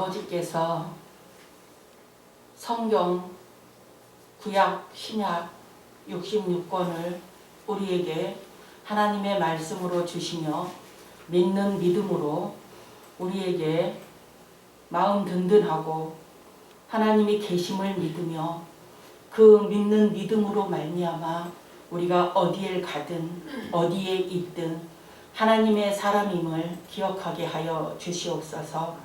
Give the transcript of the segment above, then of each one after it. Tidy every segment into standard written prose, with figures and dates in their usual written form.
아버지께서 성경, 구약, 신약 66권을 우리에게 하나님의 말씀으로 주시며 믿는 믿음으로 우리에게 마음 든든하고 하나님이 계심을 믿으며 그 믿는 믿음으로 말미암아 우리가 어디에 가든 어디에 있든 하나님의 사람임을 기억하게 하여 주시옵소서.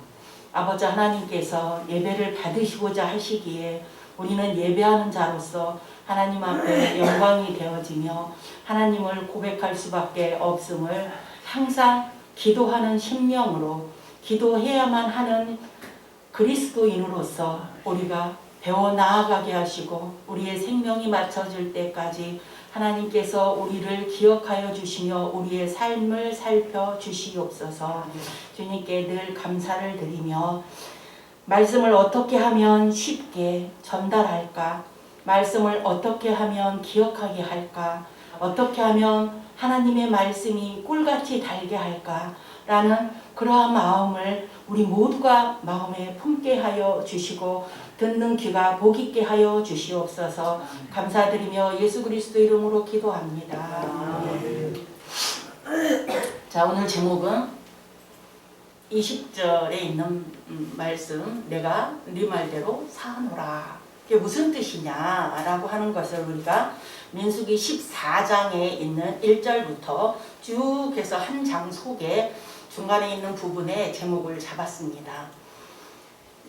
아버지 하나님께서 예배를 받으시고자 하시기에 우리는 예배하는 자로서 하나님 앞에 영광이 되어지며 하나님을 고백할 수밖에 없음을 항상 기도하는 심령으로 기도해야만 하는 그리스도인으로서 우리가 배워 나아가게 하시고 우리의 생명이 맞춰질 때까지 하나님께서 우리를 기억하여 주시며 우리의 삶을 살펴 주시옵소서. 주님께 늘 감사를 드리며 말씀을 어떻게 하면 쉽게 전달할까? 말씀을 어떻게 하면 기억하게 할까? 어떻게 하면 하나님의 말씀이 꿀같이 달게 할까? 라는 그러한 마음을 우리 모두가 마음에 품게 하여 주시고 듣는 귀가 복 있게 하여 주시옵소서. 감사드리며 예수 그리스도 이름으로 기도합니다. 자, 오늘 제목은 20절에 있는 말씀, 내가 네 말대로 사노라. 그게 무슨 뜻이냐라고 하는 것을 우리가 민수기 14장에 있는 1절부터 쭉 해서 한 장 속에 중간에 있는 부분에 제목을 잡았습니다.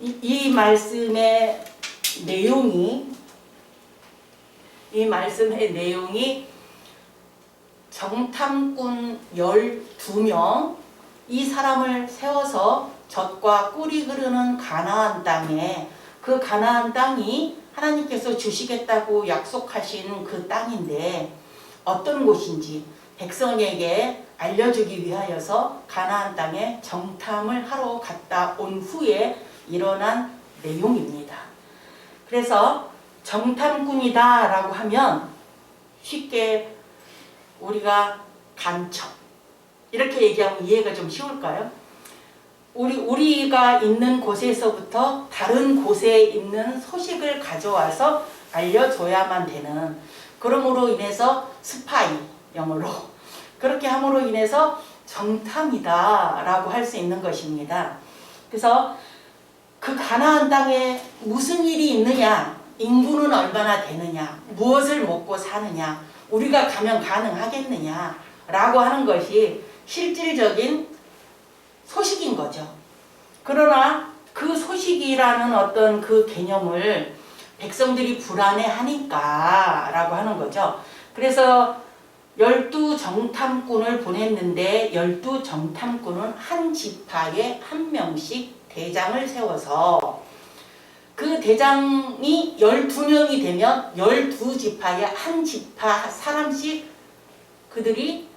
이 말씀의 내용이 정탐꾼 12명 이 사람을 세워서 젖과 꿀이 흐르는 가나안 땅에, 그 가나안 땅이 하나님께서 주시겠다고 약속하신 그 땅인데 어떤 곳인지 백성에게 알려주기 위하여서 가나안 땅에 정탐을 하러 갔다 온 후에 일어난 내용입니다. 그래서 정탐꾼이다 라고 하면 쉽게 우리가 간첩 이렇게 얘기하면 이해가 좀 쉬울까요? 우리가 있는 곳에서부터 다른 곳에 있는 소식을 가져와서 알려줘야만 되는, 그러므로 인해서 스파이, 영어로 그렇게 함으로 인해서 정탐이다 라고 할 수 있는 것입니다. 그래서 그 가나안 땅에 무슨 일이 있느냐, 인구는 얼마나 되느냐, 무엇을 먹고 사느냐, 우리가 가면 가능하겠느냐 라고 하는 것이 실질적인 소식인 거죠. 그러나 그 소식이라는 어떤 그 개념을 백성들이 불안해하니까 라고 하는 거죠. 그래서 12정탐꾼을 보냈는데 12정탐꾼은 한 지파에 한 명씩 대장을 세워서 그 대장이 12명이 되면 12지파에 한 지파 사람씩 그들이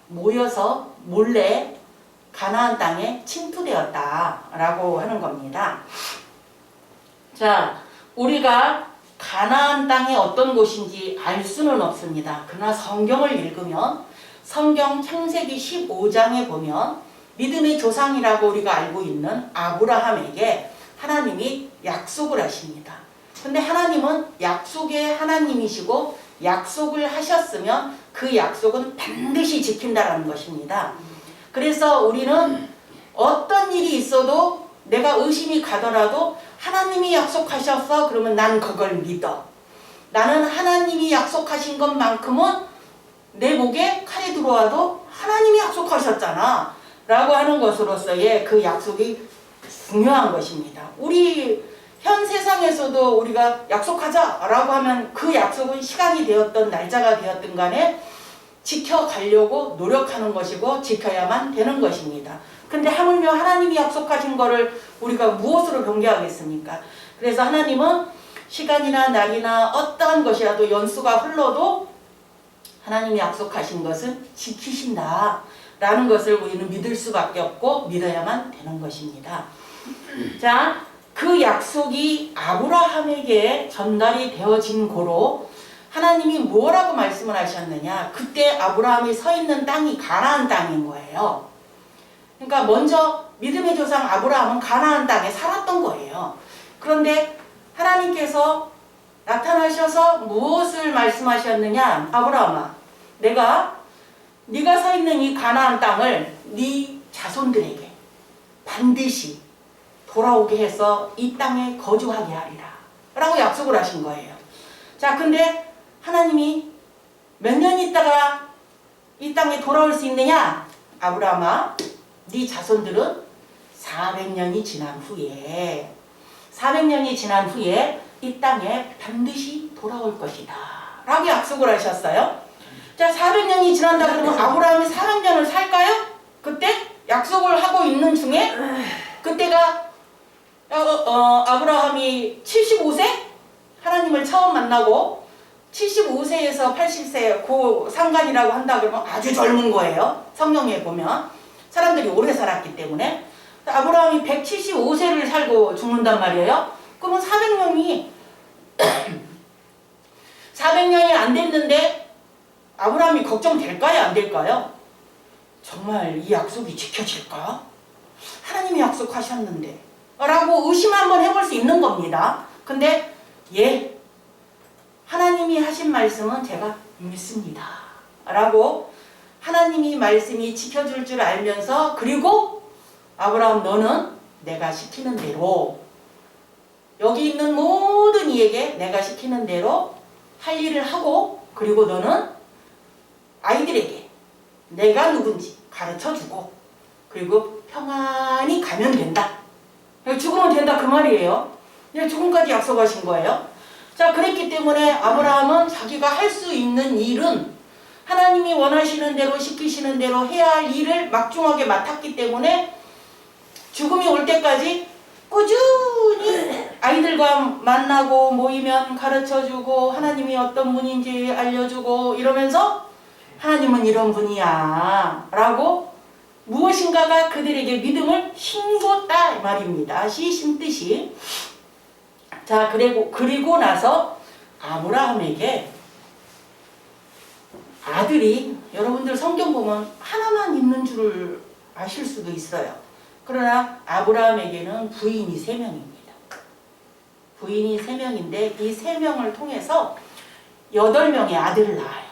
모여서 몰래 가나안 땅에 침투되었다라고 하는 겁니다. 자, 우리가 가나안 땅이 어떤 곳인지 알 수는 없습니다. 그러나 성경을 읽으면 성경 창세기 15장에 보면 믿음의 조상이라고 우리가 알고 있는 아브라함에게 하나님이 약속을 하십니다. 근데 하나님은 약속의 하나님이시고 약속을 하셨으면 그 약속은 반드시 지킨다는 것입니다. 그래서 우리는 어떤 일이 있어도 내가 의심이 가더라도 하나님이 약속하셔서 그러면 난 그걸 믿어. 나는 하나님이 약속하신 것만큼은 내 목에 칼이 들어와도 하나님이 약속하셨잖아 라고 하는 것으로서의 그 약속이 중요한 것입니다. 우리 현 세상에서도 우리가 약속하자 라고 하면 그 약속은 시간이 되었던 날짜가 되었든 간에 지켜가려고 노력하는 것이고 지켜야만 되는 것입니다. 근데 하물며 하나님이 약속하신 거를 우리가 무엇으로 경계하겠습니까? 그래서 하나님은 시간이나 날이나 어떠한 것이라도 연수가 흘러도 하나님이 약속하신 것은 지키신다 라는 것을 우리는 믿을 수밖에 없고 믿어야만 되는 것입니다. 자, 그 약속이 아브라함에게 전달이 되어진 고로 하나님이 뭐라고 말씀을 하셨느냐, 그때 아브라함이 서 있는 땅이 가나안 땅인 거예요. 그러니까 먼저 믿음의 조상 아브라함은 가나안 땅에 살았던 거예요. 그런데 하나님께서 나타나셔서 무엇을 말씀하셨느냐? 아브라함아, 네가 서 있는 이 가나안 땅을 네 자손들에게 반드시 돌아오게 해서 이 땅에 거주하게 하리라 라고 약속을 하신 거예요. 자, 근데 하나님이 몇 년 있다가 이 땅에 돌아올 수 있느냐? 아브라함아, 네 자손들은 400년이 지난 후에 이 땅에 반드시 돌아올 것이다 라고 약속을 하셨어요. 자, 400년이 지난다 그러면 아브라함이 400년을 살까요? 그때 약속을 하고 있는 중에 그때가 아브라함이 75세? 하나님을 처음 만나고 75세에서 80세 그 상간이라고 한다 그러면 아주 젊은 거예요. 성경에 보면 사람들이 오래 살았기 때문에. 아브라함이 175세를 살고 죽는단 말이에요. 그러면 400년이 안 됐는데 아브라함이 걱정될까요? 안 될까요? 정말 이 약속이 지켜질까? 하나님이 약속하셨는데 라고 의심 한번 해볼 수 있는 겁니다. 근데 하나님이 하신 말씀은 제가 믿습니다 라고 하나님이 말씀이 지켜줄 줄 알면서, 그리고 아브라함, 너는 내가 시키는 대로, 여기 있는 모든 이에게 내가 시키는 대로 할 일을 하고, 그리고 너는 아이들에게 내가 누군지 가르쳐주고, 그리고 평안히 가면 된다. 죽으면 된다 그 말이에요. 죽음까지 약속하신 거예요. 자, 그랬기 때문에 아브라함은 자기가 할 수 있는 일은 하나님이 원하시는 대로 시키시는 대로 해야 할 일을 막중하게 맡았기 때문에 죽음이 올 때까지 꾸준히 아이들과 만나고 모이면 가르쳐주고 하나님이 어떤 분인지 알려주고 이러면서 하나님은 이런 분이야 라고 무엇인가가 그들에게 믿음을 심었다 말입니다. 씨 심듯이. 자, 그리고 나서 아브라함에게 아들이, 여러분들 성경 보면 하나만 있는 줄을 아실 수도 있어요. 그러나 아브라함에게는 부인이 3명입니다. 부인이 3명인데 이 3명을 통해서 8명의 아들을 낳아요.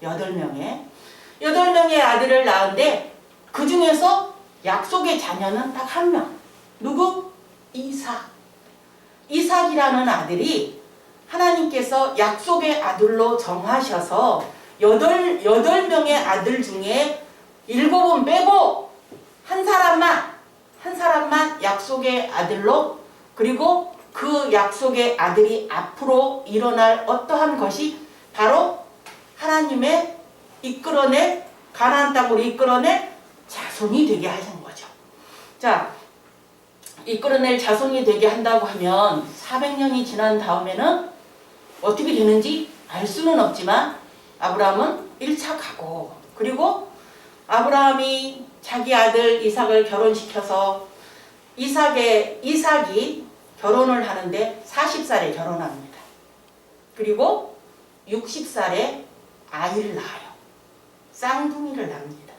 8명의 아들을 낳은데 그 중에서 약속의 자녀는 딱 1명. 누구? 이삭이라는 아들이 하나님께서 약속의 아들로 정하셔서 8명의 아들 중에 7은 빼고 한 사람만 약속의 아들로, 그리고 그 약속의 아들이 앞으로 일어날 어떠한 것이 바로 하나님의 가나안 땅으로 이끌어낼 자손이 되게 하신 거죠. 자, 이끌어낼 자손이 되게 한다고 하면 400년이 지난 다음에는 어떻게 되는지 알 수는 없지만 아브라함은 1차 가고, 그리고 아브라함이 자기 아들 이삭을 결혼시켜서 이삭이 결혼을 하는데 40살에 결혼합니다. 그리고 60살에 아이를 낳아요. 쌍둥이를 낳습니다.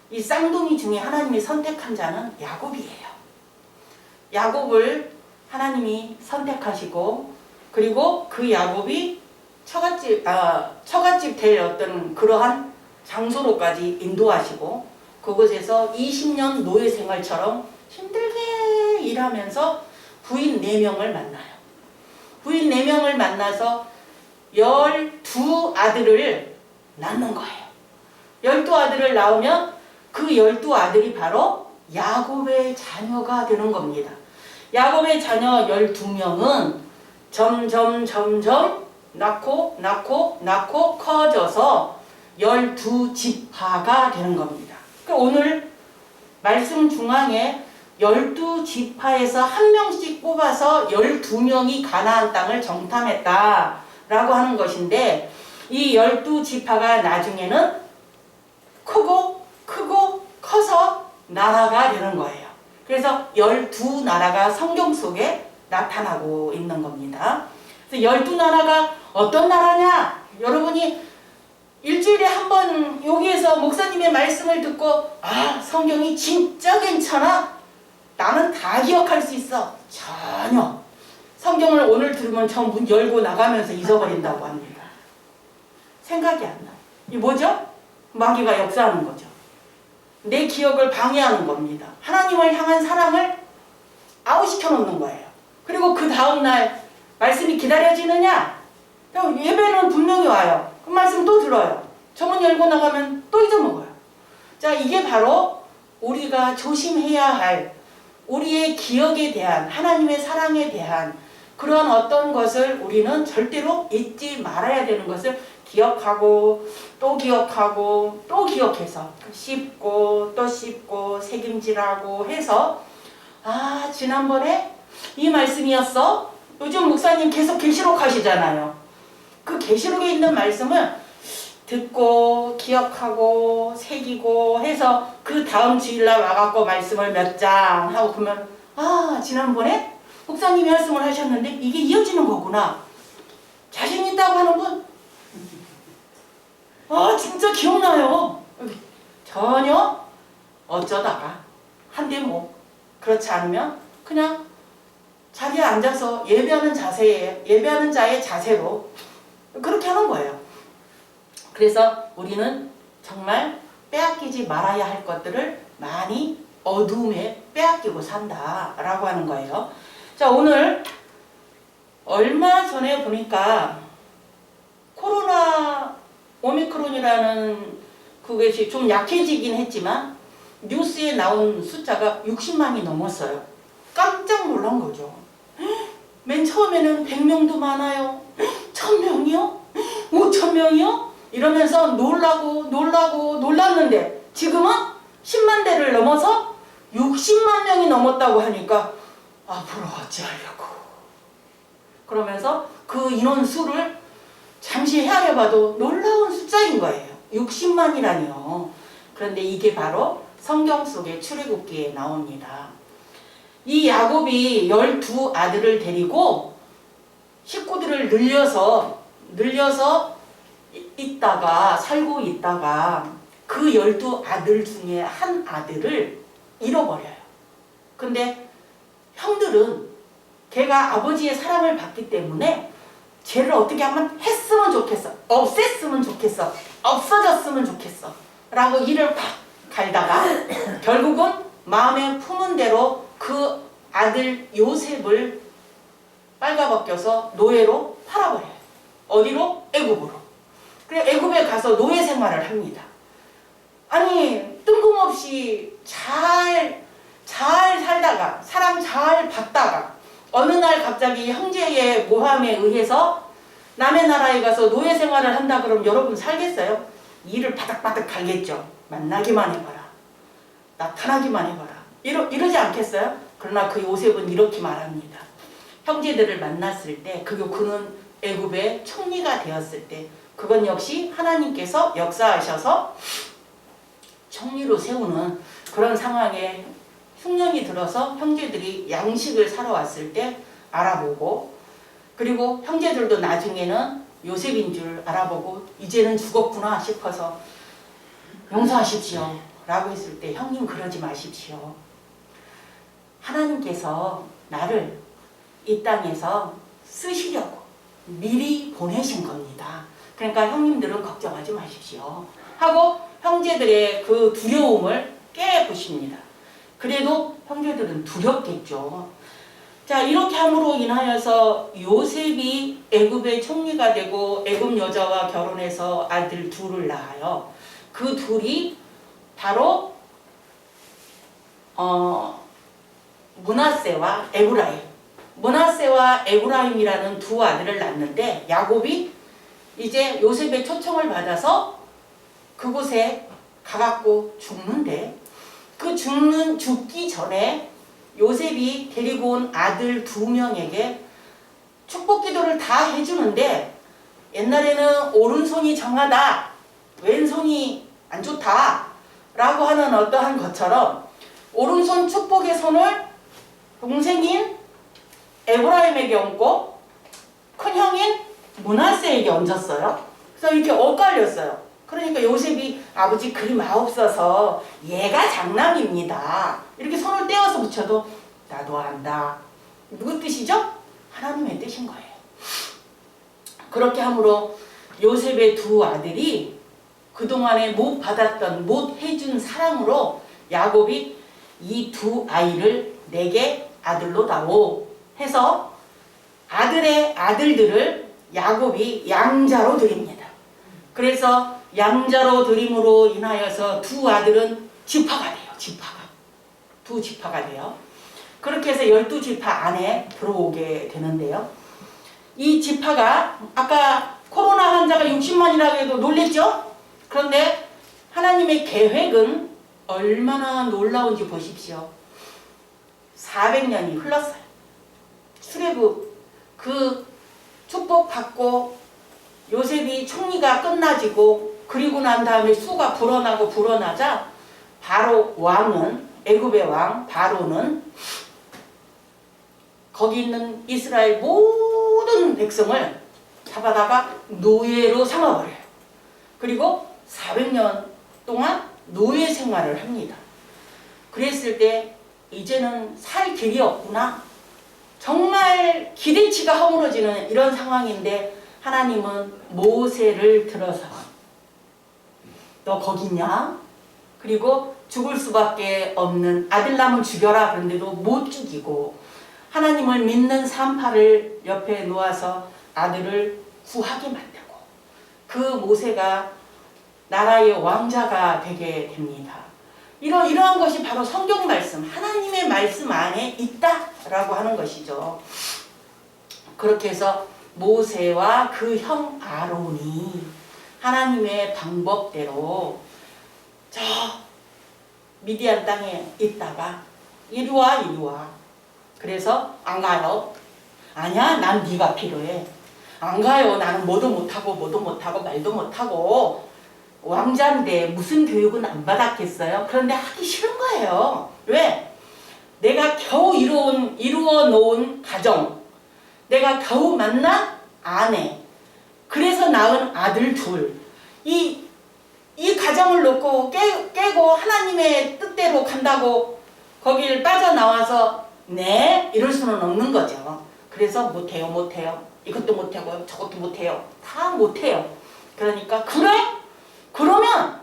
이 쌍둥이 중에 하나님이 선택한 자는 야곱이에요. 야곱을 하나님이 선택하시고, 그리고 그 야곱이 처갓집 될 어떤 그러한 장소로까지 인도하시고, 그곳에서 20년 노예 생활처럼 힘들게 일하면서 부인 4명을 만나요. 부인 4명을 만나서 12아들을 낳는 거예요. 12아들을 낳으면 그 12아들이 바로 야곱의 자녀가 되는 겁니다. 야곱의 자녀 12명은 점점 낳고 커져서 12지파가 되는 겁니다. 오늘 말씀 중앙에 12지파에서 한 명씩 뽑아서 12명이 가나안 땅을 정탐했다라고 하는 것인데, 이 12지파가 나중에는 크고 커서 나라가 되는 거예요. 그래서 12나라가 성경 속에 나타나고 있는 겁니다. 그래서 12나라가 어떤 나라냐? 여러분이 일주일에 한 한번 여기에서 목사님의 말씀을 듣고 아, 성경이 진짜 괜찮아? 나는 다 기억할 수 있어. 전혀. 성경을 오늘 들으면 저 문 열고 나가면서 잊어버린다고 합니다. 생각이 안 나. 이 뭐죠? 마귀가 역사하는 거죠. 내 기억을 방해하는 겁니다. 하나님을 향한 사랑을 아웃시켜 놓는 거예요. 그리고 그 다음날 말씀이 기다려지느냐? 예배는 분명히 와요. 그 말씀 또 들어요. 저문 열고 나가면 또 잊어먹어요. 자, 이게 바로 우리가 조심해야 할 우리의 기억에 대한 하나님의 사랑에 대한 그런 어떤 것을 우리는 절대로 잊지 말아야 되는 것을 기억하고 또 기억하고 또 기억해서 씹고 또 씹고 새김질하고 해서 아, 지난번에 이 말씀이었어? 요즘 목사님 계속 계시록 하시잖아요. 그 계시록에 있는 말씀을 듣고 기억하고 새기고 해서 그 다음 주일날 와갖고 말씀을 몇 장 하고 그러면 아, 지난번에 목사님이 말씀을 하셨는데 이게 이어지는 거구나. 자신 있다고 하는 분? 아, 진짜 기억나요. 전혀 어쩌다가 한데 뭐 그렇지 않으면 그냥 자리에 앉아서 예배하는 자세에 예배하는 자의 자세로 그렇게 하는 거예요. 그래서 우리는 정말 빼앗기지 말아야 할 것들을 많이 어둠에 빼앗기고 산다라고 하는 거예요. 자, 오늘 얼마 전에 보니까 코로나 오미크론이라는 그것이 좀 약해지긴 했지만 뉴스에 나온 숫자가 60만이 넘었어요. 깜짝 놀란 거죠. 맨 처음에는 100명도 많아요. 1000명이요? 5000명이요? 이러면서 놀랐는데 지금은 10만 대를 넘어서 60만 명이 넘었다고 하니까 앞으로 어찌하려고 그러면서 그 인원수를 잠시 헤아려봐도 놀라운 숫자인 거예요. 60만이라니요. 그런데 이게 바로 성경 속의 출애굽기에 나옵니다. 이 야곱이 12아들을 데리고 식구들을 늘려서 살고 있다가 그 12아들 중에 한 아들을 잃어버려요. 근데 형들은 걔가 아버지의 사랑을 받기 때문에 쟤를 어떻게 하면 했으면 좋겠어. 없앴으면 좋겠어. 없어졌으면 좋겠어. 라고 이를 팍 갈다가 결국은 마음에 품은 대로 그 아들 요셉을 빨가벗겨서 노예로 팔아버려요. 어디로? 애굽으로. 그래 애굽에 가서 노예 생활을 합니다. 아니 뜬금없이 잘 살다가 사람 잘 받다가 어느 날 갑자기 형제의 모함에 의해서 남의 나라에 가서 노예 생활을 한다 그러면 여러분 살겠어요? 이를 바닥바닥 갈겠죠. 만나기만 해봐라. 나타나기만 해봐라. 이러지 않겠어요? 그러나 그 요셉은 이렇게 말합니다. 형제들을 만났을 때 그는 애굽의 총리가 되었을 때 그건 역시 하나님께서 역사하셔서 총리로 세우는 그런 상황에 흉년이 들어서 형제들이 양식을 사러 왔을 때 알아보고 그리고 형제들도 나중에는 요셉인 줄 알아보고 이제는 죽었구나 싶어서 용서하십시오 라고 했을 때 형님 그러지 마십시오. 하나님께서 나를 이 땅에서 쓰시려고 미리 보내신 겁니다. 그러니까 형님들은 걱정하지 마십시오 하고 형제들의 그 두려움을 깨부십니다. 그래도 형제들은 두렵겠죠. 자, 이렇게 함으로 인하여서 요셉이 애굽의 총리가 되고 애굽 여자와 결혼해서 아들 둘을 낳아요. 그 둘이 바로 므낫세와 에브라임. 므낫세와 에브라임이라는 두 아들을 낳는데 야곱이 이제 요셉의 초청을 받아서 그곳에 가갖고 죽는데 그 죽기 전에 요셉이 데리고 온 아들 2명에게 축복 기도를 다 해주는데 옛날에는 오른손이 정하다 왼손이 안 좋다 라고 하는 어떠한 것처럼 오른손 축복의 손을 동생인 에브라임에게 얹고 큰형인 므낫세에게 얹었어요. 그래서 이렇게 엇갈렸어요. 그러니까 요셉이 아버지 그리 마옵소서 얘가 장남입니다. 이렇게 손을 떼어서 붙여도 나도 안다. 누구 뜻이죠? 하나님의 뜻인 거예요. 그렇게 함으로 요셉의 두 아들이 그동안에 못 받았던 못 해준 사랑으로 야곱이 이 두 아이를 내게 아들로 다오 해서 아들의 아들들을 야곱이 양자로 드립니다. 그래서 양자로 드림으로 인하여서 두 아들은 지파가 돼요. 지파가. 두 지파가 돼요. 그렇게 해서 12지파 안에 들어오게 되는데요. 이 지파가 아까 코로나 환자가 60만이라고 해도 놀랬죠? 그런데 하나님의 계획은 얼마나 놀라운지 보십시오. 400년이 흘렀어요. 출애굽 그 축복받고 요셉이 총리가 끝나지고 그리고 난 다음에 수가 불어나자 바로 왕은 애굽의 왕 바로는 거기 있는 이스라엘 모든 백성을 잡아다가 노예로 삼아버려요. 그리고 400년 동안 노예 생활을 합니다. 그랬을 때 이제는 살 길이 없구나. 정말 기대치가 허물어지는 이런 상황인데 하나님은 모세를 들어서 너 거기 있냐? 그리고 죽을 수밖에 없는 아들 낳으면 죽여라. 그런데도 못 죽이고 하나님을 믿는 산파를 옆에 놓아서 아들을 구하게 만들고 그 모세가 나라의 왕자가 되게 됩니다. 이러한 것이 바로 성경 말씀, 하나님의 말씀 안에 있다라고 하는 것이죠. 그렇게 해서 모세와 그 형 아론이 하나님의 방법대로 저 미디안 땅에 있다가 이리 와. 그래서 안 가요. 아니야, 난 네가 필요해. 안 가요. 나는 뭐도 못하고 말도 못하고 왕자인데 무슨 교육은 안 받았겠어요? 그런데 하기 싫은 거예요. 왜? 내가 겨우 이루어 놓은 가정, 내가 겨우 만난 아내, 그래서 낳은 아들 둘, 이 가정을 놓고 깨고 하나님의 뜻대로 간다고 거길 빠져나와서 네 이럴 수는 없는 거죠. 그래서 못해요. 이것도 못하고요, 저것도 못해요. 다 못해요. 그러니까 그래? 그러면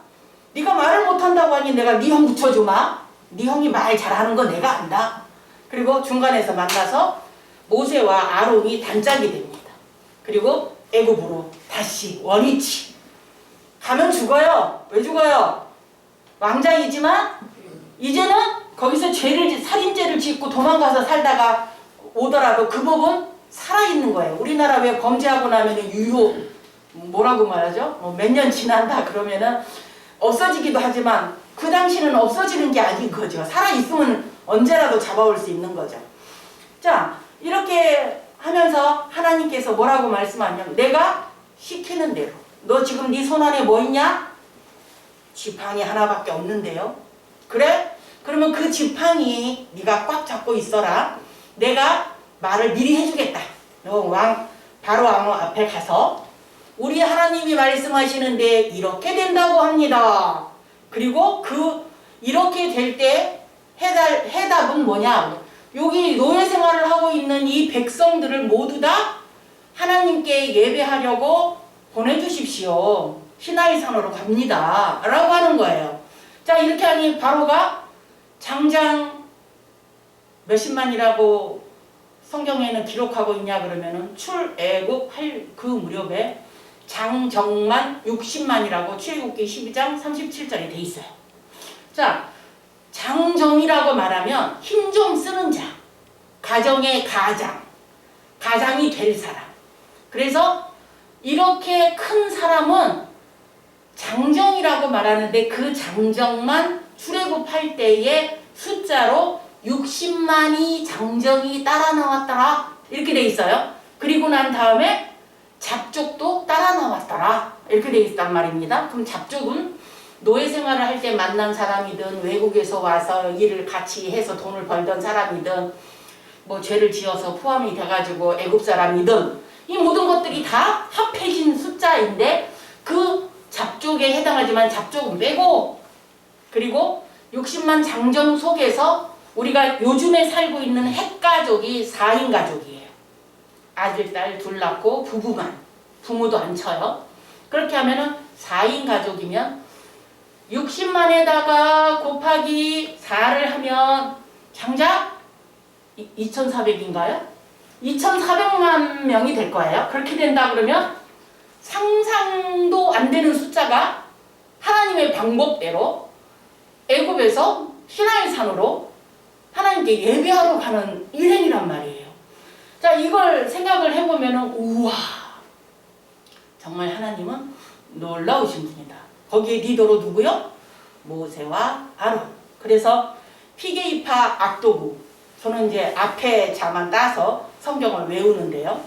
네가 말을 못한다고 하니 내가 네 형 붙여주마. 네 형이 말 잘하는 거 내가 안다. 그리고 중간에서 만나서 모세와 아론이 단짝이 됩니다. 그리고 애굽으로 다시 원위치. 가면 죽어요. 왜 죽어요? 왕자이지만 이제는 거기서 살인죄를 짓고 도망가서 살다가 오더라도 그 법은 살아있는 거예요. 우리나라 왜 범죄하고 나면 유효 뭐라고 말하죠? 몇 년 지난다 그러면은 없어지기도 하지만 그 당시는 없어지는 게 아닌 거죠. 살아있으면 언제라도 잡아올 수 있는 거죠. 자, 이렇게 하면서 하나님께서 뭐라고 말씀하냐면 내가 시키는 대로 너 지금 네 손 안에 뭐 있냐? 지팡이 하나밖에 없는데요. 그래? 그러면 그 지팡이 네가 꽉 잡고 있어라. 내가 말을 미리 해주겠다. 너 바로 왕 앞에 가서 우리 하나님이 말씀하시는데 이렇게 된다고 합니다. 그리고 이렇게 될 때 해답은 뭐냐? 여기 노예 생활을 하고 있는 이 백성들을 모두 다 하나님께 예배하려고 보내주십시오. 시나이 산으로 갑니다. 라고 하는 거예요. 자, 이렇게 하니 바로가 장장 몇십만이라고 성경에는 기록하고 있냐 그러면은 출애굽 그 무렵에 장정만 60만이라고 출애굽기 12장 37절에 돼 있어요. 자, 장정이라고 말하면 힘 좀 쓰는 자, 가정의 가장이 될 사람. 그래서 이렇게 큰 사람은 장정이라고 말하는데 그 장정만 출애굽할 때의 숫자로 60만이 장정이 따라 나왔더라 이렇게 돼 있어요. 그리고 난 다음에 잡족도 따라 나왔더라 이렇게 돼 있단 말입니다. 그럼 잡족은 노예 생활을 할 때 만난 사람이든 외국에서 와서 일을 같이 해서 돈을 벌던 사람이든 뭐 죄를 지어서 포함이 돼가지고 애국 사람이든 이 모든 것들이 다 합해진 숫자인데 그 잡족 가족에 해당하지만 잡족은 빼고, 그리고 60만 장정 속에서 우리가 요즘에 살고 있는 핵가족이 4인 가족이에요. 아들, 딸 둘 낳고 부부만, 부모도 안 쳐요. 그렇게 하면은 4인 가족이면 60만에다가 곱하기 4를 하면 장작 2,400인가요? 2,400만 명이 될 거예요. 그렇게 된다 그러면 상상도 안 되는 숫자가 하나님의 방법대로 애굽에서 시나이 산으로 하나님께 예배하러 가는 일행이란 말이에요. 자, 이걸 생각을 해보면은 우와, 정말 하나님은 놀라우신 분이다. 거기에 리더로 누구요? 모세와 아론. 그래서 피게이파 악도구, 저는 이제 앞에 자만 따서 성경을 외우는데요.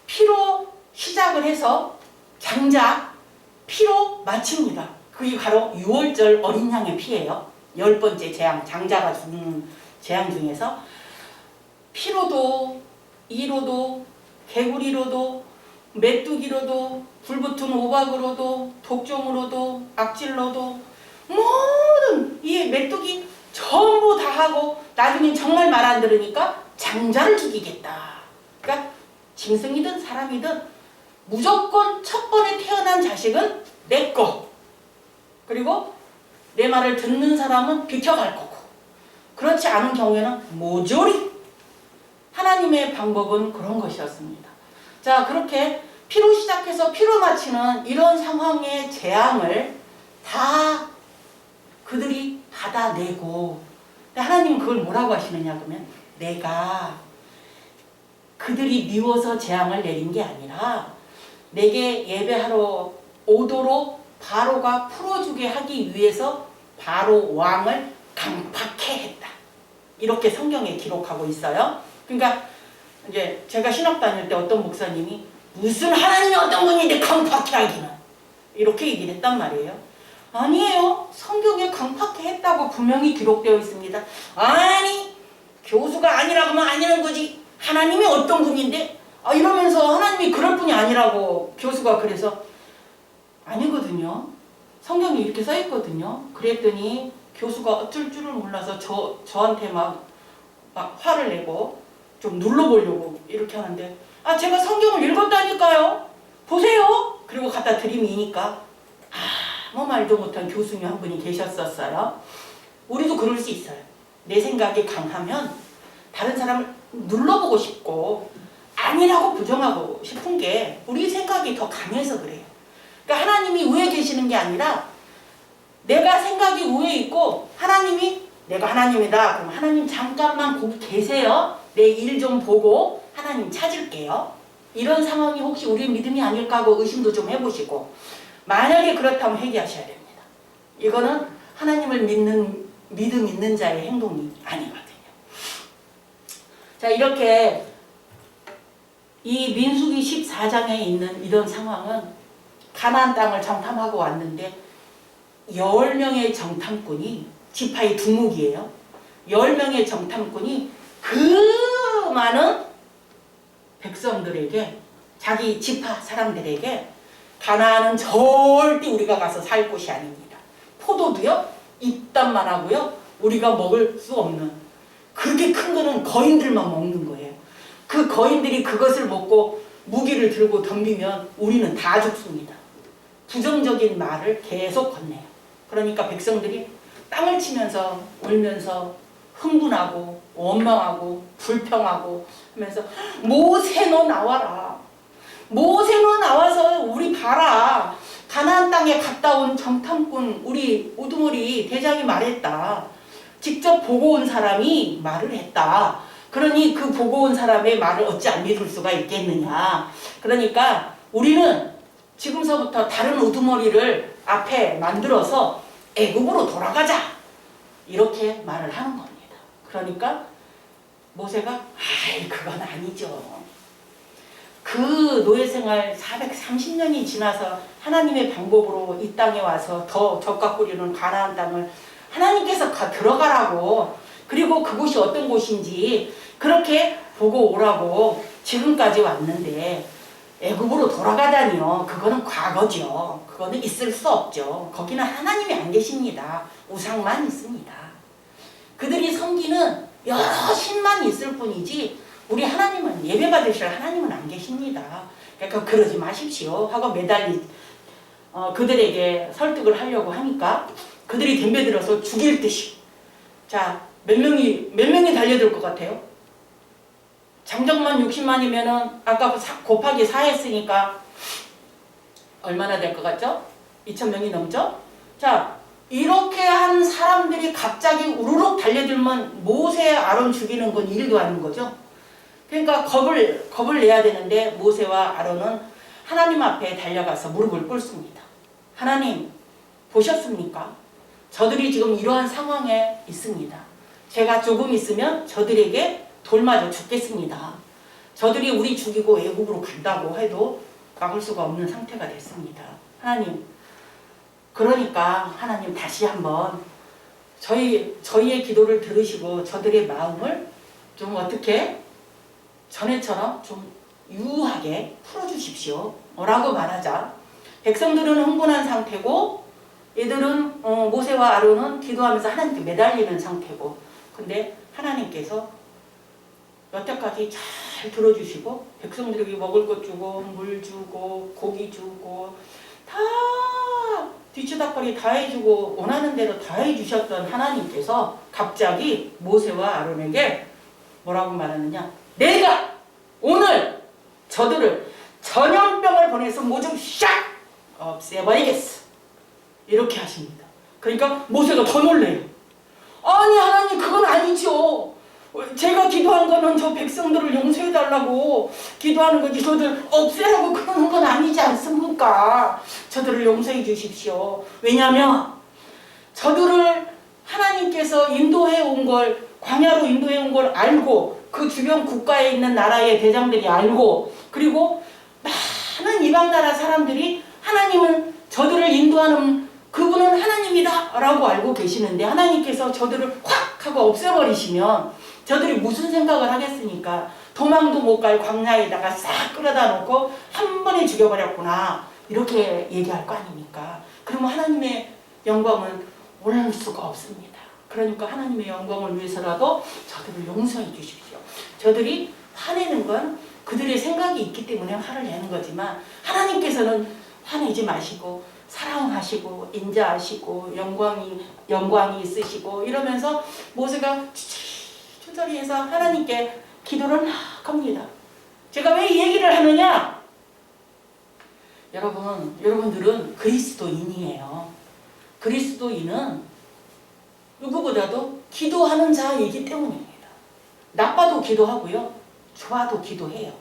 피로 시작을 해서 장작, 피로 마칩니다. 그게 바로 6월절 어린 양의 피예요. 10번째 재앙, 장자가 죽는 재앙 중에서 피로도, 이로도, 개구리로도, 메뚜기로도, 불붙은 오박으로도, 독종으로도, 악질로도, 모든 이 메뚜기 전부 다 하고 나중에 정말 말 안 들으니까 장자를 죽이겠다. 그러니까 짐승이든 사람이든 무조건 첫 번에 태어난 자식은 내 거. 그리고 내 말을 듣는 사람은 비켜갈 거고, 그렇지 않은 경우에는 모조리. 하나님의 방법은 그런 것이었습니다. 자, 그렇게 피로 시작해서 피로 마치는 이런 상황의 재앙을 다 그들이 받아내고, 하나님은 그걸 뭐라고 하시느냐 그러면, 내가 그들이 미워서 재앙을 내린 게 아니라 내게 예배하러 오도록 바로가 풀어주게 하기 위해서 바로 왕을 강팍해 했다. 이렇게 성경에 기록하고 있어요. 그러니까 이제 제가 신학 다닐 때 어떤 목사님이 무슨 하나님이 어떤 분인데 강팍해 하기는, 이렇게 얘기를 했단 말이에요. 아니에요. 성경에 강팍해 했다고 분명히 기록되어 있습니다. 아니, 교수가 아니라고 하면 아니라는 거지. 하나님이 어떤 분인데? 이러면서 하나님이 그럴 분이 아니라고 교수가 그래서, 아니거든요. 성경에 이렇게 써 있거든요. 그랬더니 교수가 어쩔 줄을 몰라서 저한테 막 화를 내고 좀 눌러보려고 이렇게 하는데, 제가 성경을 읽었다니까요. 보세요. 그리고 갖다 드리니까 아무 말도 못한 교수님 한 분이 계셨었어요. 우리도 그럴 수 있어요. 내 생각이 강하면 다른 사람을 눌러보고 싶고 아니라고 부정하고 싶은 게 우리 생각이 더 강해서 그래요. 그러니까 하나님이 우에 계시는 게 아니라 내가 생각이 우에 있고 하나님이, 내가 하나님이다. 그럼 하나님 잠깐만 거기 계세요. 내 일 좀 보고 하나님 찾을게요. 이런 상황이 혹시 우리의 믿음이 아닐까 하고 의심도 좀 해보시고, 만약에 그렇다면 회개하셔야 됩니다. 이거는 하나님을 믿음 있는 자의 행동이 아니거든요. 자, 이렇게 이 민수기 14장에 있는 이런 상황은 가나안 땅을 정탐하고 왔는데 10명의 정탐꾼이, 지파의 두목이에요. 10명의 정탐꾼이 그 많은 백성들에게, 자기 지파 사람들에게 가나안은 절대 우리가 가서 살 곳이 아닙니다. 포도도요 이딴만 하고요 우리가 먹을 수 없는, 그렇게 큰 거는 거인들만 먹는 거예요. 그 거인들이 그것을 먹고 무기를 들고 덤비면 우리는 다 죽습니다. 부정적인 말을 계속 건네요. 그러니까 백성들이 땅을 치면서 울면서 흥분하고 원망하고 불평하고 하면서, 모세 너 나와라. 모세 너 나와서 우리 봐라. 가나안 땅에 갔다 온 정탐꾼 우리 우두머리 대장이 말했다. 직접 보고 온 사람이 말을 했다. 그러니 그 보고 온 사람의 말을 어찌 안 믿을 수가 있겠느냐. 그러니까 우리는 지금서부터 다른 우두머리를 앞에 만들어서 애굽으로 돌아가자. 이렇게 말을 하는 겁니다. 그러니까 모세가 그건 아니죠. 그 노예생활 430년이 지나서 하나님의 방법으로 이 땅에 와서 더 젖과 꿀이는 가나안 땅을 하나님께서 들어가라고, 그리고 그곳이 어떤 곳인지 그렇게 보고 오라고 지금까지 왔는데 애굽으로 돌아가다니요. 그거는 과거죠. 그거는 있을 수 없죠. 거기는 하나님이 안 계십니다. 우상만 있습니다. 그들이 섬기는 여러 신만 있을 뿐이지 우리 하나님은 예배받으실 하나님은 안 계십니다. 그러니까 그러지 마십시오 하고 그들에게 설득을 하려고 하니까 그들이 덤벼들어서 죽일 듯이 자, 몇 명이 달려들 것 같아요? 장정만 60만이면은 아까 곱하기 4 했으니까 얼마나 될 것 같죠? 2,000명이 넘죠? 자, 이렇게 한 사람들이 갑자기 우르륵 달려들면 모세 아론 죽이는 건 일도 아닌 거죠. 그러니까 겁을 내야 되는데 모세와 아론은 하나님 앞에 달려가서 무릎을 꿇습니다. 하나님 보셨습니까? 저들이 지금 이러한 상황에 있습니다. 제가 조금 있으면 저들에게 돌 맞아 죽겠습니다. 저들이 우리 죽이고 애국으로 간다고 해도 막을 수가 없는 상태가 됐습니다. 하나님, 그러니까 하나님 다시 한번 저희의 기도를 들으시고 저들의 마음을 좀 어떻게 전에처럼 좀 유하게 풀어주십시오 라고 말하자 백성들은 흥분한 상태고 얘들은 모세와 아론은 기도하면서 하나님께 매달리는 상태고 근데 하나님께서 여태까지 잘 들어주시고 백성들에게 먹을 것 주고 물 주고 고기 주고 다 뒤치다거리 다 해주고 원하는 대로 다 해주셨던 하나님께서 갑자기 모세와 아론에게 뭐라고 말하느냐 내가 오늘 저들을 전염병을 보내서 모두 샥 없애버리겠어 이렇게 하십니다. 그러니까 모세가 더 놀래요. 아니 하나님 그건 아니죠. 제가 기도한 거는 저 백성들을 용서해달라고 기도하는 거지 저들 없애라고 그러는 건 아니지 않습니까? 저들을 용서해 주십시오. 왜냐하면 저들을 하나님께서 인도해 온 걸 광야로 인도해 온 걸 알고 그 주변 국가에 있는 나라의 대장들이 알고 그리고 많은 이방 나라 사람들이 하나님은 저들을 인도하는 그분은 하나님이다 라고 알고 계시는데 하나님께서 저들을 확 하고 없애버리시면 저들이 무슨 생각을 하겠습니까? 도망도 못 갈 광야에다가 싹 끌어다 놓고 한 번에 죽여버렸구나 이렇게 얘기할 거 아닙니까? 그러면 하나님의 영광은 올 수가 없습니다. 그러니까 하나님의 영광을 위해서라도 저들을 용서해 주십시오. 저들이 화내는 건 그들의 생각이 있기 때문에 화를 내는 거지만 하나님께서는 화내지 마시고 사랑하시고 인자하시고 영광이 있으시고 이러면서 모세가 추절히 해서 하나님께 기도를 막 합니다. 제가 왜 이 얘기를 하느냐? 여러분들은 그리스도인이에요. 그리스도인은 누구보다도 기도하는 자이기 때문입니다. 나빠도 기도하고요. 좋아도 기도해요.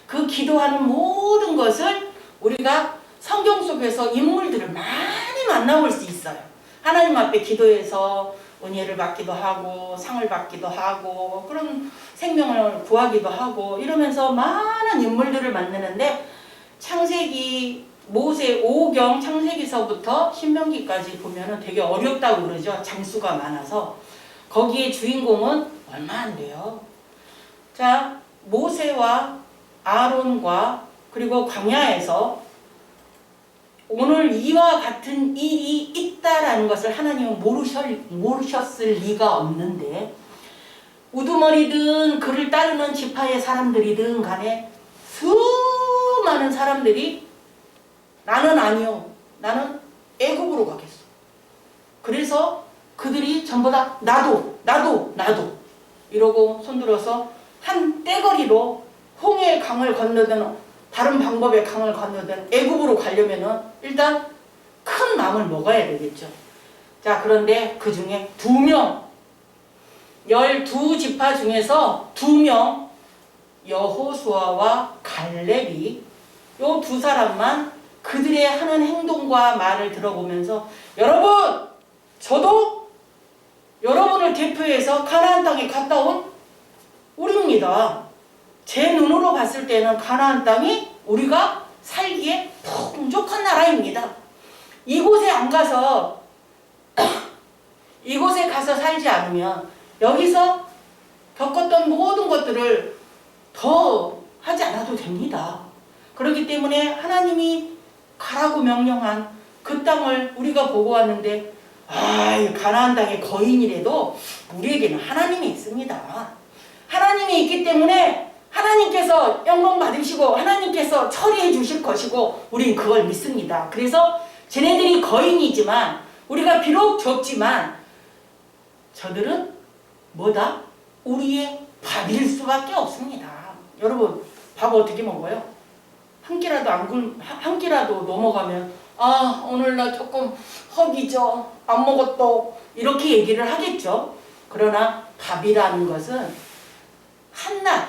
그 기도하는 모든 것을 우리가 성경 속에서 인물들을 많이 만나볼 수 있어요. 하나님 앞에 기도해서 은혜를 받기도 하고 상을 받기도 하고 그런 생명을 구하기도 하고 이러면서 많은 인물들을 만나는데 창세기 모세 5경 창세기서부터 신명기까지 보면은 되게 어렵다고 그러죠. 장수가 많아서 거기에 주인공은 얼마 안 돼요. 자, 모세와 아론과 그리고 광야에서 오늘 이와 같은 일이 있다라는 것을 하나님은 모르셨을 리가 없는데 우두머리든 그를 따르는 지파의 사람들이든 간에 수많은 사람들이 나는 아니요. 나는 애굽으로 가겠어. 그래서 그들이 전부 다 나도 이러고 손들어서 한 떼거리로 홍해의 강을 건너든 다른 방법의 강을 건너든 애굽으로 가려면은 일단 큰 마음을 먹어야 되겠죠. 자, 그런데 그 중에 2명 12지파 중에서 2명 여호수아와 갈렙이 요 2사람만 그들의 하는 행동과 말을 들어보면서 여러분 저도 여러분을 대표해서 가나안 땅에 갔다 온 우리입니다. 제 눈으로 봤을 때는 가나안 땅이 우리가 살기에 풍족한 나라입니다. 이곳에 안 가서 이곳에 가서 살지 않으면 여기서 겪었던 모든 것들을 더 하지 않아도 됩니다. 그렇기 때문에 하나님이 가라고 명령한 그 땅을 우리가 보고 왔는데 가나안 땅의 거인이라도 우리에게는 하나님이 있습니다. 하나님이 있기 때문에 하나님께서 영광 받으시고 하나님께서 처리해 주실 것이고 우리는 그걸 믿습니다. 그래서 쟤네들이 거인이지만 우리가 비록 적지만 저들은 뭐다? 우리의 밥일 수밖에 없습니다. 여러분 밥 어떻게 먹어요? 한 끼라도 넘어가면 오늘 나 조금 허기져 안 먹었어 이렇게 얘기를 하겠죠. 그러나 밥이라는 것은 한낱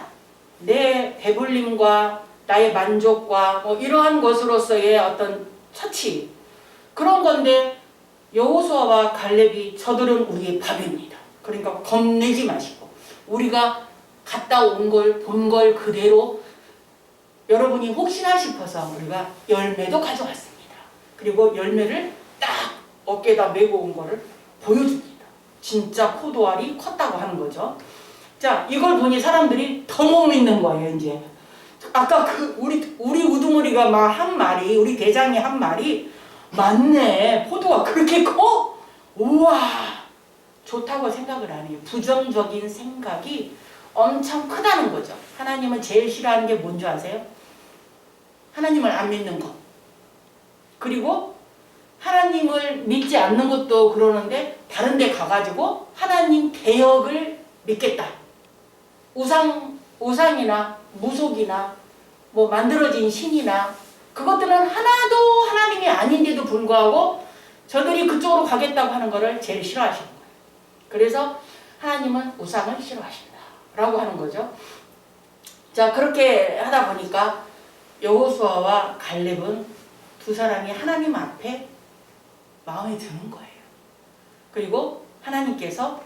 내 배불림과 나의 만족과 이러한 것으로서의 어떤 처치 그런 건데 여호수아와 갈렙이 저들은 우리의 밥입니다. 그러니까 겁내지 마시고 우리가 갔다 온 걸 본 걸 그대로 여러분이 혹시나 싶어서 우리가 열매도 가져왔습니다. 그리고 열매를 딱 어깨에다 메고 온 거를 보여줍니다. 진짜 포도알이 컸다고 하는 거죠. 자, 이걸 보니 사람들이 더 못 믿는 거예요, 이제. 아까 우리 우두머리가 한 말이, 우리 대장이 한 말이, 맞네. 포도가 그렇게 커? 우와. 좋다고 생각을 안 해요. 부정적인 생각이 엄청 크다는 거죠. 하나님은 제일 싫어하는 게 뭔지 아세요? 하나님을 안 믿는 것. 그리고 하나님을 믿지 않는 것도 그러는데 다른 데 가가지고 하나님 개혁을 믿겠다. 우상이나 무속이나 만들어진 신이나 그것들은 하나도 하나님이 아닌데도 불구하고 저들이 그쪽으로 가겠다고 하는 것을 제일 싫어하시는 거예요. 그래서 하나님은 우상을 싫어하신다 라고 하는 거죠. 자, 그렇게 하다 보니까 여호수아와 갈렙은 두 사람이 하나님 앞에 마음에 드는 거예요. 그리고 하나님께서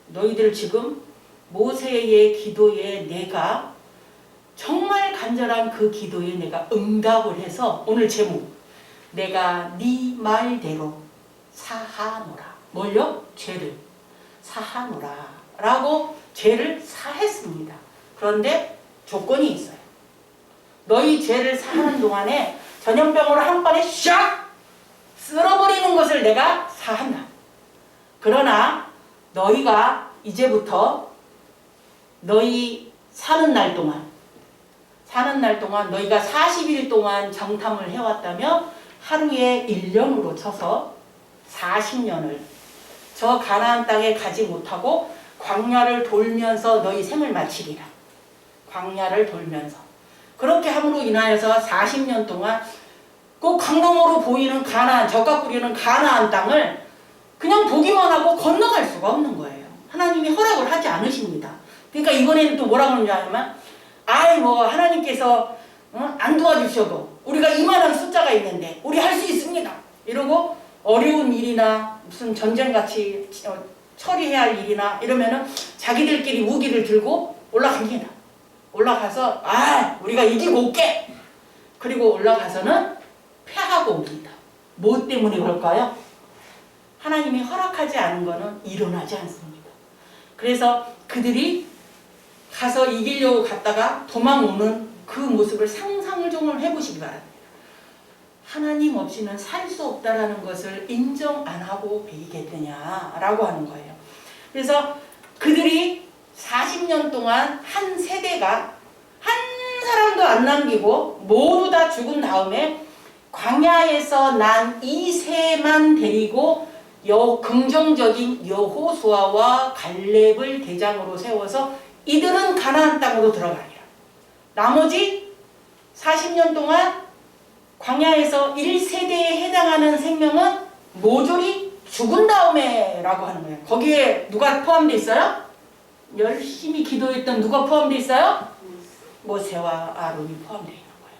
너희들 지금 모세의 기도에 내가 정말 간절한 그 기도에 내가 응답을 해서 오늘 제목 내가 네 말대로 사하노라. 뭘요? 죄를 사하노라 라고 죄를 사했습니다. 그런데 조건이 있어요. 너희 죄를 사하는 동안에 전염병으로 한 번에 샥 쓸어버리는 것을 내가 사한다. 그러나 너희가 이제부터 너희 사는 날 동안 너희가 40일 동안 정탐을 해왔다며 하루에 1년으로 쳐서 40년을 저 가나안 땅에 가지 못하고 광야를 돌면서 너희 생을 마치리라. 광야를 돌면서 그렇게 함으로 인하여서 40년 동안 그 광명으로 보이는 가나안, 젖과 뿌리는 가나안 땅을 그냥 보기만 하고 건너갈 수가 없는 거예요. 하나님이 허락을 하지 않으십니다. 그러니까 이번에는 또 뭐라고 하냐면 하나님께서 안 도와주셔도 우리가 이만한 숫자가 있는데 우리 할 수 있습니다. 이러고 어려운 일이나 무슨 전쟁같이 처리해야 할 일이나 이러면은 자기들끼리 무기를 들고 올라갑니다. 올라가서 우리가 이기고 올게. 그리고 올라가서는 패하고 옵니다. 뭐 때문에 그럴까요? 하나님이 허락하지 않은 거는 일어나지 않습니다. 그래서 그들이 가서 이기려고 갔다가 도망오는 그 모습을 상상을 좀 해보시기 바랍니다. 하나님 없이는 살 수 없다라는 것을 인정 안 하고 베이겠느냐라고 하는 거예요. 그래서 그들이 40년 동안 한 세대가 한 사람도 안 남기고 모두 다 죽은 다음에 광야에서 난 이 세만 데리고 긍정적인 여호수아와 갈렙을 대장으로 세워서 이들은 가나안 땅으로 들어가리라. 나머지 40년 동안 광야에서 1세대에 해당하는 생명은 모조리 죽은 다음에 라고 하는 거예요. 거기에 누가 포함되어 있어요? 열심히 기도했던 누가 포함되어 있어요? 모세와 아론이 포함되어 있는 거예요.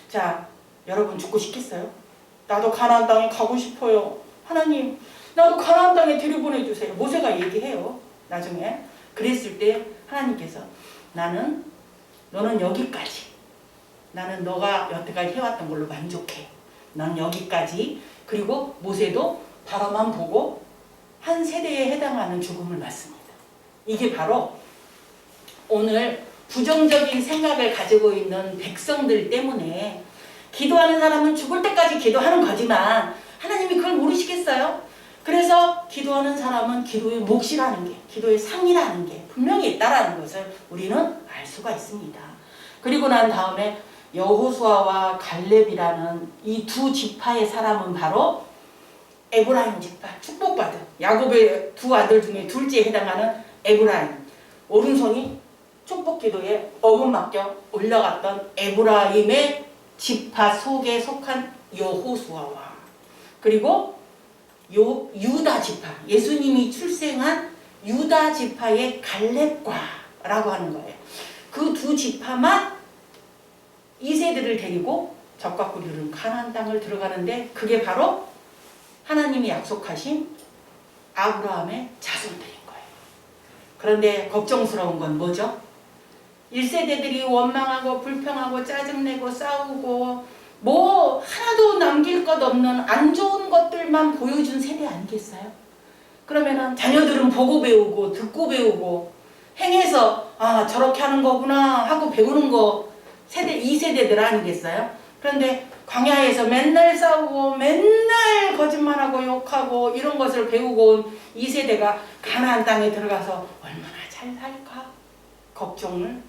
자, 여러분 죽고 싶겠어요? 나도 가나안 땅에 가고 싶어요. 하나님, 나도 가나안 땅에 들여보내주세요. 모세가 얘기해요. 나중에. 그랬을 때 하나님께서 너는 여기까지. 나는 너가 여태까지 해왔던 걸로 만족해. 난 여기까지. 그리고 모세도 바라만 보고 한 세대에 해당하는 죽음을 맞습니다. 이게 바로 오늘 부정적인 생각을 가지고 있는 백성들 때문에 기도하는 사람은 죽을 때까지 기도하는 거지만 하나님이 그걸 모르시겠어요? 그래서 기도하는 사람은 기도의 몫이라는 게, 기도의 상이라는 게 분명히 있다라는 것을 우리는 알 수가 있습니다. 그리고 난 다음에 여호수아와 갈렙이라는 이 두 지파의 사람은 바로 에브라임 지파, 축복받은 야곱의 두 아들 중에 둘째에 해당하는 에브라임, 오른손이 축복기도에 어긋맞겨 올라갔던 에브라임의 지파 속에 속한 여호수아와, 그리고 유다 지파, 예수님이 출생한 유다 지파의 갈렙과라고 하는 거예요. 그 두 지파만 2세들을 데리고 적과 꿀이는 가나안 땅을 들어가는데, 그게 바로 하나님이 약속하신 아브라함의 자손들인 거예요. 그런데 걱정스러운 건 뭐죠? 1세대들이 원망하고 불평하고 짜증내고 싸우고 뭐 하나도 남길 것 없는 안 좋은 것들만 보여준 세대 아니겠어요? 그러면은 자녀들은 보고 배우고 듣고 배우고 행해서 아 저렇게 하는 거구나 하고 배우는 거 세대 2세대들 아니겠어요? 그런데 광야에서 맨날 싸우고 맨날 거짓말하고 욕하고 이런 것을 배우고 온 2세대가 가나안 땅에 들어가서 얼마나 잘 살까 걱정을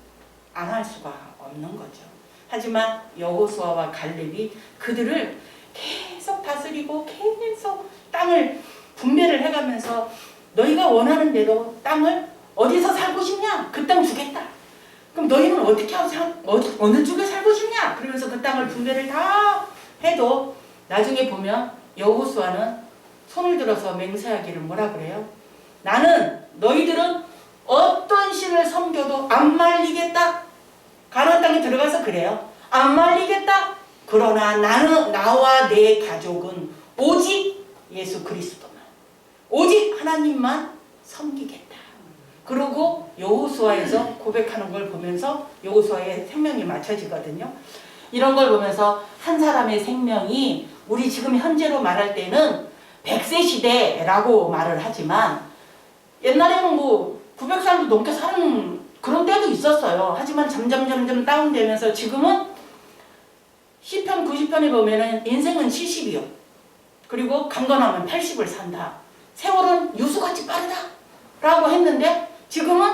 안 할 수가 없는 거죠. 하지만 여호수아와 갈렙이 그들을 계속 다스리고 계속 땅을 분배를 해가면서 너희가 원하는 대로 땅을 어디서 살고 싶냐? 그 땅 주겠다. 그럼 너희는 어떻게 하고 어느 쪽에 살고 싶냐? 그러면서 그 땅을 분배를 다 해도 나중에 보면 여호수아는 손을 들어서 맹세하기를 뭐라 그래요? 나는 너희들은 어떤 신을 섬겨도 안 말리겠다. 가나안 땅에 들어가서 그래요. 안 말리겠다. 그러나 나는 나와 내 가족은 오직 예수 그리스도만, 오직 하나님만 섬기겠다. 그러고 여호수아에서 고백하는 걸 보면서 여호수아의 생명이 맞춰지거든요. 이런 걸 보면서 한 사람의 생명이 우리 지금 현재로 말할 때는 100세 시대라고 말을 하지만 옛날에는 뭐 900살도 넘게 사는 그런 때도 있었어요. 하지만 점점 다운되면서 지금은 시편 90편에 보면은 인생은 70이요. 그리고 강건하면 80을 산다. 세월은 유수같이 빠르다. 라고 했는데 지금은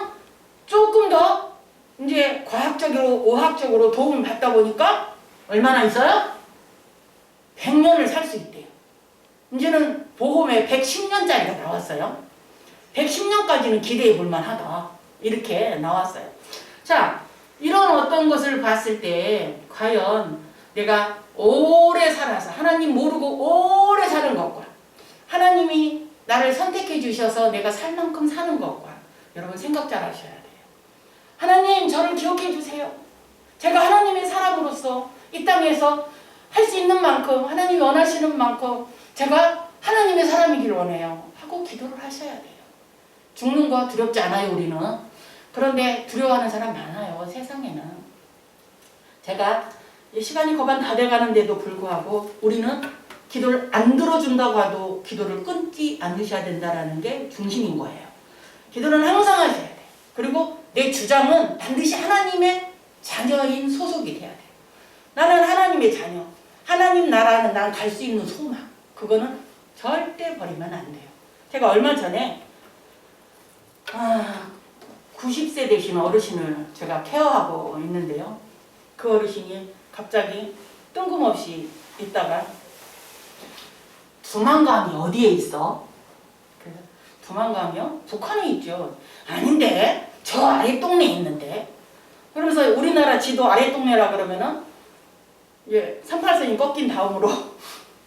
조금 더 이제 과학적으로 의학적으로 도움을 받다 보니까 얼마나 있어요? 100년을 살 수 있대요. 이제는 보험에 110년짜리가 나왔어요. 110년까지는 기대해 볼 만하다. 이렇게 나왔어요. 자, 이런 어떤 것을 봤을 때 과연 내가 오래 살아서 하나님 모르고 오래 사는 것과 하나님이 나를 선택해 주셔서 내가 살 만큼 사는 것과 여러분 생각 잘 하셔야 돼요. 하나님 저를 기억해 주세요. 제가 하나님의 사람으로서 이 땅에서 할 수 있는 만큼 하나님이 원하시는 만큼 제가 하나님의 사람이길 원해요 하고 기도를 하셔야 돼요. 죽는 거 두렵지 않아요 우리는. 그런데 두려워하는 사람 많아요 세상에는. 제가 시간이 거반 다 돼가는데도 불구하고 우리는 기도를 안 들어준다고 해도 기도를 끊지 않으셔야 된다는 게 중심인 거예요. 기도는 항상 하셔야 돼요. 그리고 내 주장은 반드시 하나님의 자녀인 소속이 돼야 돼요. 나는 하나님의 자녀, 하나님 나라는 난 갈 수 있는 소망, 그거는 절대 버리면 안 돼요. 제가 얼마 전에 90세 되신 어르신을 제가 케어하고 있는데요. 그 어르신이 갑자기 뜬금없이 있다가 두만강이 어디에 있어? 그래서 두만강이요? 북한에 있죠. 아닌데 저 아래 동네에 있는데. 그러면서 우리나라 지도 아래 동네라 그러면은 이제 38선이 꺾인 다음으로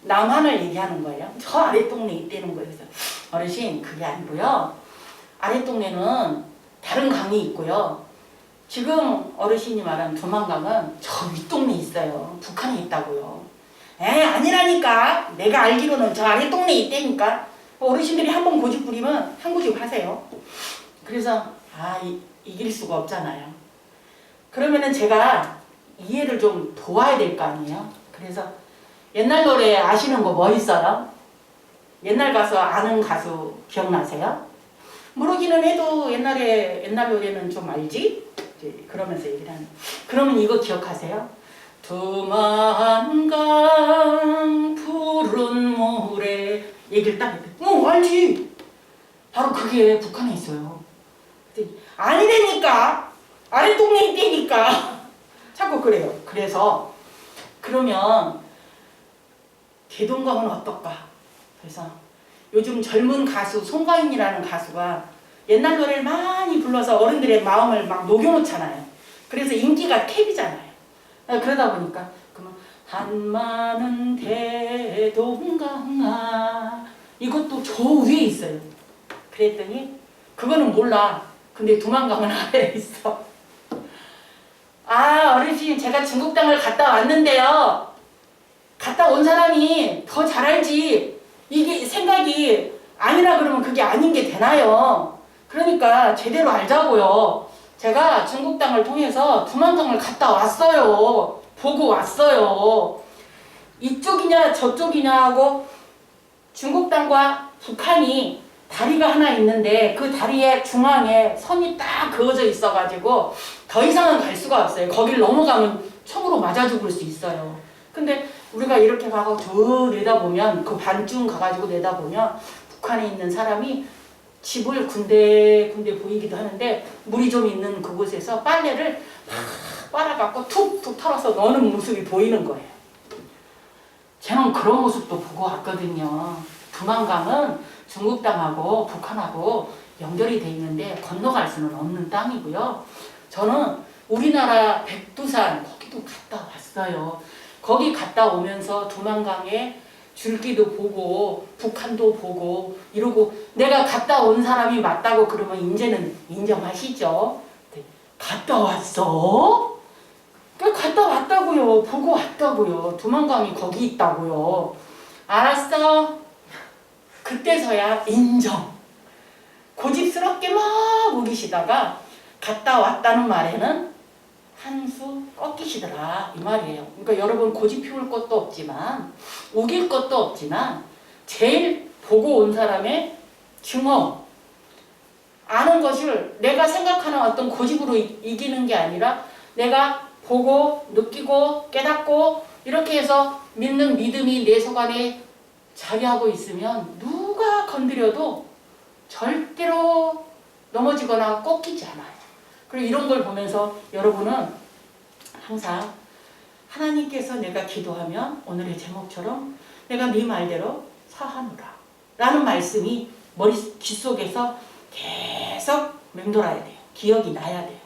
남한을 얘기하는 거예요. 저 아래 동네에 있다는 거예요. 그래서 어르신 그게 아니고요. 아래 동네는 다른 강이 있고요. 지금 어르신이 말한 두만강은 저 윗동네에 있어요. 북한에 있다고요. 아니라니까. 내가 알기로는 저 아래 동네에 있다니까. 어르신들이 한번 고집 부리면 한 고집 하세요. 그래서 이길 수가 없잖아요. 그러면은 제가 이해를 좀 도와야 될 거 아니에요. 그래서 옛날 노래 아시는 거 뭐 있어요? 옛날 가수 아는 가수 기억나세요? 모르기는 해도 옛날 노래는 좀 알지? 이제 그러면서 얘기를 하는. 그러면 이거 기억하세요? 두만강 푸른 모래 얘기를 딱 했대. 알지. 바로 그게 북한에 있어요. 아니라니까. 아래 동네에 있다니까. 자꾸 그래요. 그래서 그러면 개동강은 어떨까? 그래서 요즘 젊은 가수 송가인이라는 가수가 옛날 노래를 많이 불러서 어른들의 마음을 막 녹여놓잖아요. 그래서 인기가 캡이잖아요. 그러다 보니까 그러면 한마는 대동강아 이것도 저 위에 있어요. 그랬더니 그거는 몰라. 근데 두만강은 아래에 있어. 아 어르신 제가 중국 땅을 갔다 왔는데요. 갔다 온 사람이 더 잘 알지. 이게 생각이 아니라 그러면 그게 아닌 게 되나요? 그러니까 제대로 알자고요. 제가 중국 땅을 통해서 두만강을 갔다 왔어요. 보고 왔어요. 이쪽이냐 저쪽이냐 하고 중국 땅과 북한이 다리가 하나 있는데 그 다리의 중앙에 선이 딱 그어져 있어가지고 더 이상은 갈 수가 없어요. 거길 넘어가면 총으로 맞아 죽을 수 있어요. 근데 우리가 이렇게 가고 저 내다보면 그 반쯤 가가지고 내다보면 북한에 있는 사람이 집을 군데군데 보이기도 하는데 물이 좀 있는 그곳에서 빨래를 막 빨아갖고 툭툭 털어서 넣는 모습이 보이는 거예요. 저는 그런 모습도 보고 왔거든요. 두만강은 중국 땅하고 북한하고 연결이 돼 있는데 건너갈 수는 없는 땅이고요. 저는 우리나라 백두산 거기도 갔다 왔어요. 거기 갔다 오면서 두만강에 줄기도 보고 북한도 보고 이러고 내가 갔다 온 사람이 맞다고 그러면 이제는 인정하시죠? 네. 갔다 왔어? 갔다 왔다고요. 보고 왔다고요. 두만강이 거기 있다고요. 알았어. 그때서야 인정. 고집스럽게 막 우기시다가 갔다 왔다는 말에는 한 수 꺾이시더라 이 말이에요. 그러니까 여러분 고집 피울 것도 없지만 우길 것도 없지만 제일 보고 온 사람의 증오 아는 것을 내가 생각하는 어떤 고집으로 이기는 게 아니라 내가 보고 느끼고 깨닫고 이렇게 해서 믿는 믿음이 내 속 안에 자리하고 있으면 누가 건드려도 절대로 넘어지거나 꺾이지 않아요. 그리고 이런 걸 보면서 여러분은 항상 하나님께서 내가 기도하면 오늘의 제목처럼 내가 네 말대로 사하노라 라는 말씀이 귓속에서 계속 맴돌아야 돼요. 기억이 나야 돼요.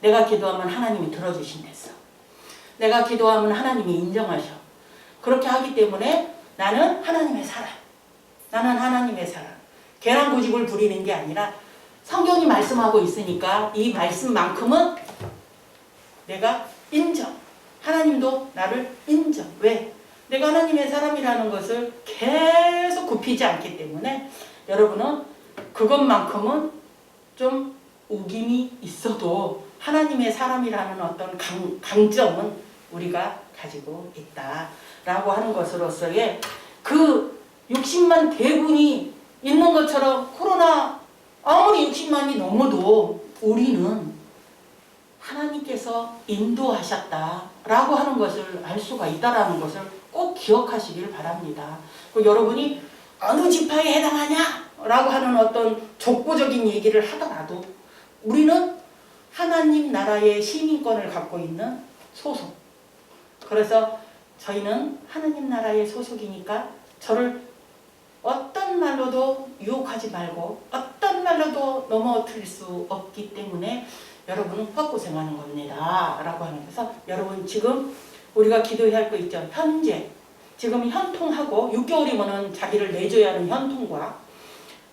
내가 기도하면 하나님이 들어주신댔어. 내가 기도하면 하나님이 인정하셔. 그렇게 하기 때문에 나는 하나님의 사람. 나는 하나님의 사람. 계란 고집을 부리는 게 아니라 성경이 말씀하고 있으니까 이 말씀만큼은 내가 인정. 하나님도 나를 인정. 왜? 내가 하나님의 사람이라는 것을 계속 굽히지 않기 때문에 여러분은 그것만큼은 좀 우김이 있어도 하나님의 사람이라는 어떤 강점은 우리가 가지고 있다라고 하는 것으로서의 그 60만 대군이 있는 것처럼 코로나 아무리 60만이 넘어도 우리는 하나님께서 인도하셨다라고 하는 것을 알 수가 있다라는 것을 꼭 기억하시길 바랍니다. 여러분이 어느 지파에 해당하냐라고 하는 어떤 족보적인 얘기를 하더라도 우리는 하나님 나라의 시민권을 갖고 있는 소속. 그래서 저희는 하나님 나라의 소속이니까 저를 어떤 말로도 유혹하지 말고 어떤 말로도 넘어뜨릴 수 없기 때문에 여러분은 헛고생하는 겁니다 라고 하는 거서 여러분 지금 우리가 기도해야 할 거 있죠. 현재 지금 현통하고 6개월이면 자기를 내줘야 하는 현통과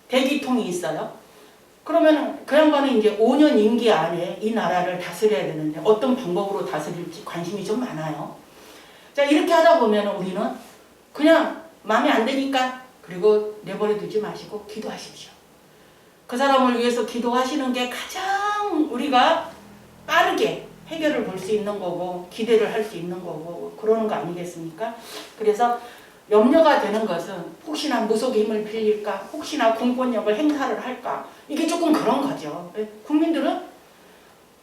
대기통이 있어요. 그러면 그 양반은 이제 5년 임기 안에 이 나라를 다스려야 되는데 어떤 방법으로 다스릴지 관심이 좀 많아요. 자 이렇게 하다 보면 우리는 그냥 마음에 안 드니까 그리고 내버려 두지 마시고 기도하십시오. 그 사람을 위해서 기도하시는 게 가장 우리가 빠르게 해결을 볼 수 있는 거고 기대를 할 수 있는 거고 그러는 거 아니겠습니까? 그래서 염려가 되는 것은 혹시나 무속의 힘을 빌릴까? 혹시나 공권력을 행사를 할까? 이게 조금 그런 거죠. 국민들은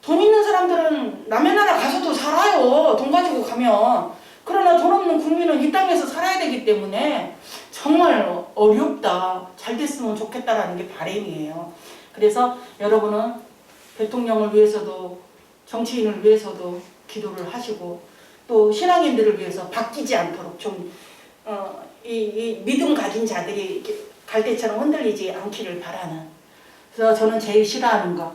돈 있는 사람들은 남의 나라 가서도 살아요. 돈 가지고 가면. 그러나 돈 없는 국민은 이 땅에서 살아야 되기 때문에 정말 어렵다. 잘 됐으면 좋겠다라는 게 바람이에요. 그래서 여러분은 대통령을 위해서도 정치인을 위해서도 기도를 하시고 또 신앙인들을 위해서 바뀌지 않도록 좀 이 믿음 가진 자들이 갈대처럼 흔들리지 않기를 바라는. 그래서 저는 제일 싫어하는 거,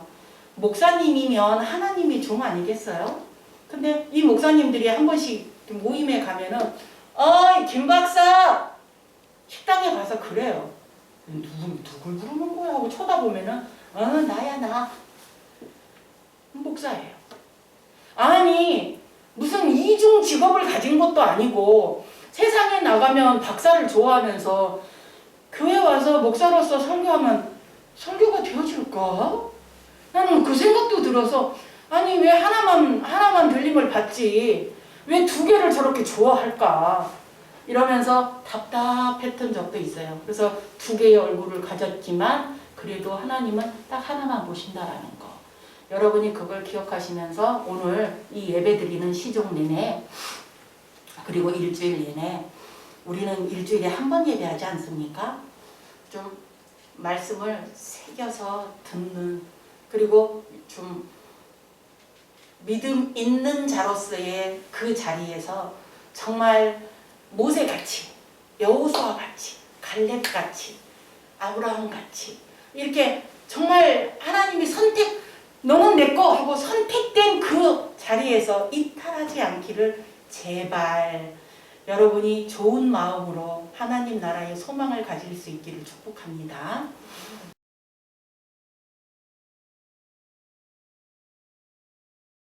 목사님이면 하나님이 종 아니겠어요? 근데 이 목사님들이 한 번씩 모임에 가면은 어이 김 박사 식당에 가서 그래요. 누굴 부르는 거야 하고 쳐다보면은 나야 나 목사예요. 아니 무슨 이중 직업을 가진 것도 아니고 세상에 나가면 박사를 좋아하면서 교회 와서 목사로서 설교하면 설교가 되어질까? 나는 그 생각도 들어서 아니 왜 하나만 들림을 받지 왜 두 개를 저렇게 좋아할까 이러면서 답답했던 적도 있어요. 그래서 두 개의 얼굴을 가졌지만 그래도 하나님은 딱 하나만 보신다라는 거. 여러분이 그걸 기억하시면서 오늘 이 예배 드리는 시종 내내 그리고 일주일 내내 우리는 일주일에 한 번 예배하지 않습니까? 좀 말씀을 새겨서 듣는 그리고 좀 믿음 있는 자로서의 그 자리에서 정말 모세같이 여호수아같이 갈렙같이 아브라함같이 이렇게 정말 하나님이 선택 너는 내 거 하고 선택된 그 자리에서 이탈하지 않기를 제발 여러분이 좋은 마음으로 하나님 나라의 소망을 가질 수 있기를 축복합니다.